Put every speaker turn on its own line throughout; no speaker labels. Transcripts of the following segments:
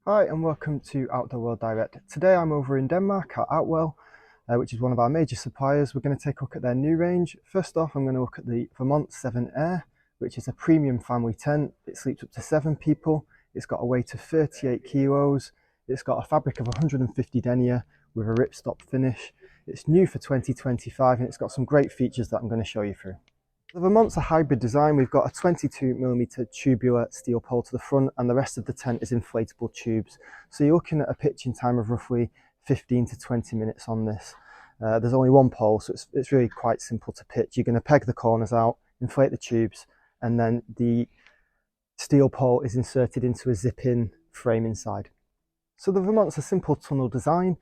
Hi and welcome to Outdoor World Direct. Today I'm over in Denmark at Outwell, which is one of our major suppliers. We're going to take a look at their new range. First off, I'm going to look at the Vermont 7 Air, which is a premium family tent. It sleeps up to 7 people. It's got a weight of 38 kilos. It's got a fabric of 150 denier with a ripstop finish. It's new for 2025 and it's got some great features that I'm going to show you through. The Vermont's a hybrid design. We've got a 22mm tubular steel pole to the front and the rest of the tent is inflatable tubes. So you're looking at a pitching time of roughly 15 to 20 minutes on this. There's only one pole, so it's really quite simple to pitch. You're going to peg the corners out, inflate the tubes, and then the steel pole is inserted into a zip-in frame inside. So the Vermont's a simple tunnel design.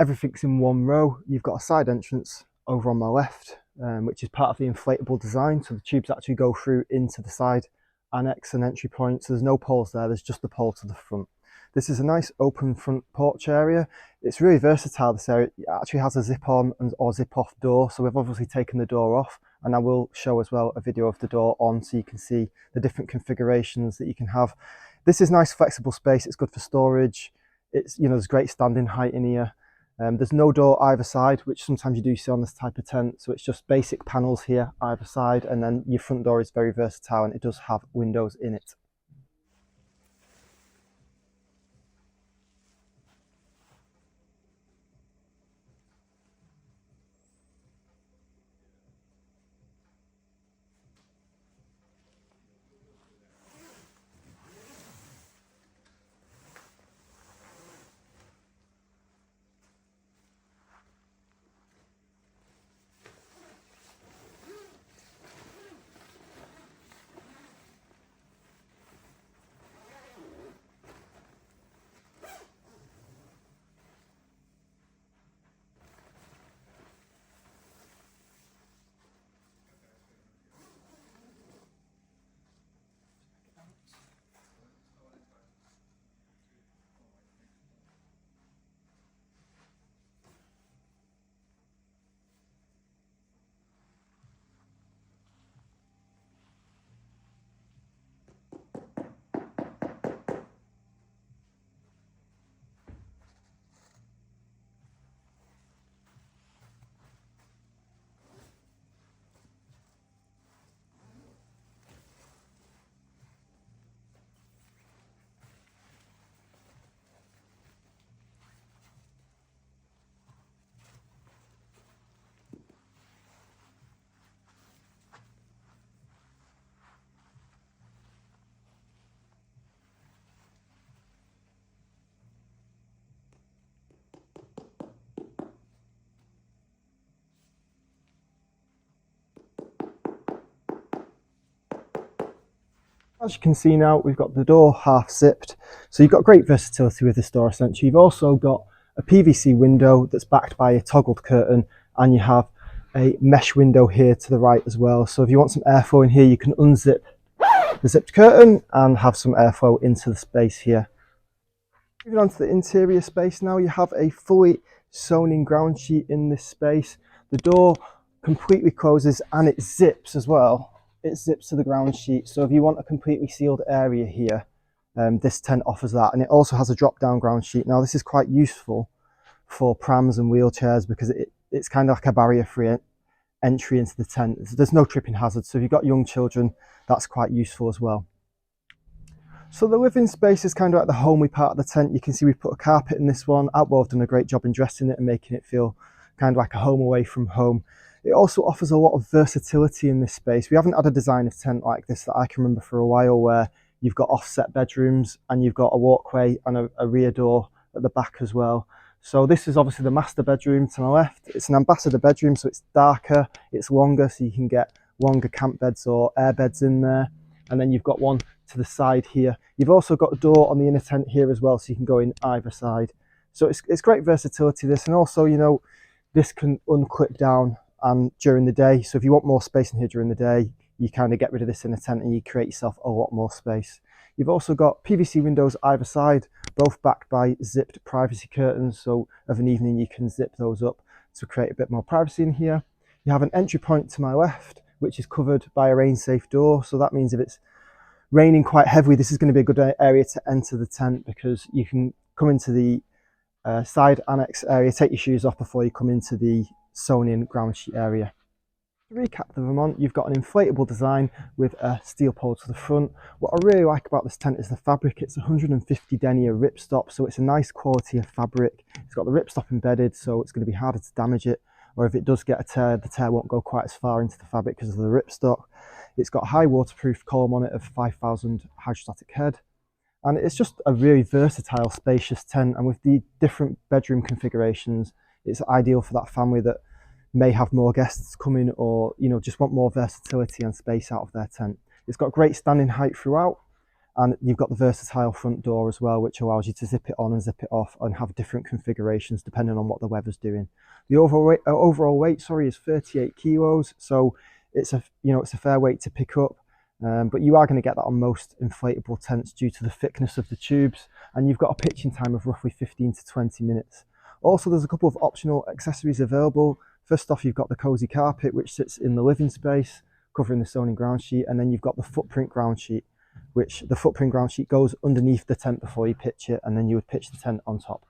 Everything's in one row. You've got a side entrance over on my left, which is part of the inflatable design, so the tubes actually go through into the side annex and entry point, so there's no poles there, there's just the pole to the front. This is a nice open front porch area. It's really versatile, this area. It actually has a zip on or zip off door, so we've obviously taken the door off, and I will show as well a video of the door on so you can see the different configurations that you can have. This is nice flexible space, it's good for storage. It's, there's great standing height in here. There's no door either side, which sometimes you do see on this type of tent. So it's just basic panels here either side, and then your front door is very versatile and it does have windows in it. As you can see now, we've got the door half zipped, so you've got great versatility with this door essentially. You've also got a PVC window that's backed by a toggled curtain, and you have a mesh window here to the right as well. So if you want some airflow in here, you can unzip the zipped curtain and have some airflow into the space here. Moving on to the interior space now, you have a fully sewn in ground sheet in this space. The door completely closes and it zips as well. It zips to the ground sheet, so if you want a completely sealed area here, this tent offers that. And it also has a drop down ground sheet. Now this is quite useful for prams and wheelchairs because it's kind of like a barrier free entry into the tent. There's no tripping hazards, so if you've got young children, that's quite useful as well. So the living space is kind of like the homely part of the tent. You can see we've put a carpet in this one. Outwell have done a great job in dressing it and making it feel kind of like a home away from home. It also offers a lot of versatility in this space. We haven't had a design of tent like this that I can remember for a while, where you've got offset bedrooms and you've got a walkway and a rear door at the back as well. So this is obviously the master bedroom to my left. It's an ambassador bedroom, so it's darker, it's longer, so you can get longer camp beds or air beds in there. And then you've got one to the side here. You've also got a door on the inner tent here as well, so you can go in either side. So it's great versatility, this, and also, this can unclip down during the day. So if you want more space in here during the day, you kind of get rid of this in a tent and you create yourself a lot more space. You've also got PVC windows either side, both backed by zipped privacy curtains. So of an evening, you can zip those up to create a bit more privacy in here. You have an entry point to my left, which is covered by a rain safe door. So that means if it's raining quite heavily, this is going to be a good area to enter the tent, because you can come into the side annex area, take your shoes off before you come into the sewn in ground sheet area. To recap the Vermont, you've got an inflatable design with a steel pole to the front. What I really like about this tent is the fabric. It's 150 denier ripstop, so it's a nice quality of fabric. It's got the ripstop embedded, so it's going to be harder to damage it, or if it does get a tear, the tear won't go quite as far into the fabric because of the ripstop. It's got a high waterproof column on it of 5,000 Hydrostatic Head. And it's just a really versatile, spacious tent, and with the different bedroom configurations, it's ideal for that family that may have more guests coming, or just want more versatility and space out of their tent. It's got great standing height throughout, and you've got the versatile front door as well, which allows you to zip it on and zip it off and have different configurations depending on what the weather's doing. The overall weight is 38 kilos, so it's a fair weight to pick up. But you are going to get that on most inflatable tents due to the thickness of the tubes, and you've got a pitching time of roughly 15 to 20 minutes. Also, there's a couple of optional accessories available. First off, you've got the cozy carpet, which sits in the living space, covering the sewn-in ground sheet, and then you've got the footprint ground sheet, which the footprint ground sheet goes underneath the tent before you pitch it, and then you would pitch the tent on top.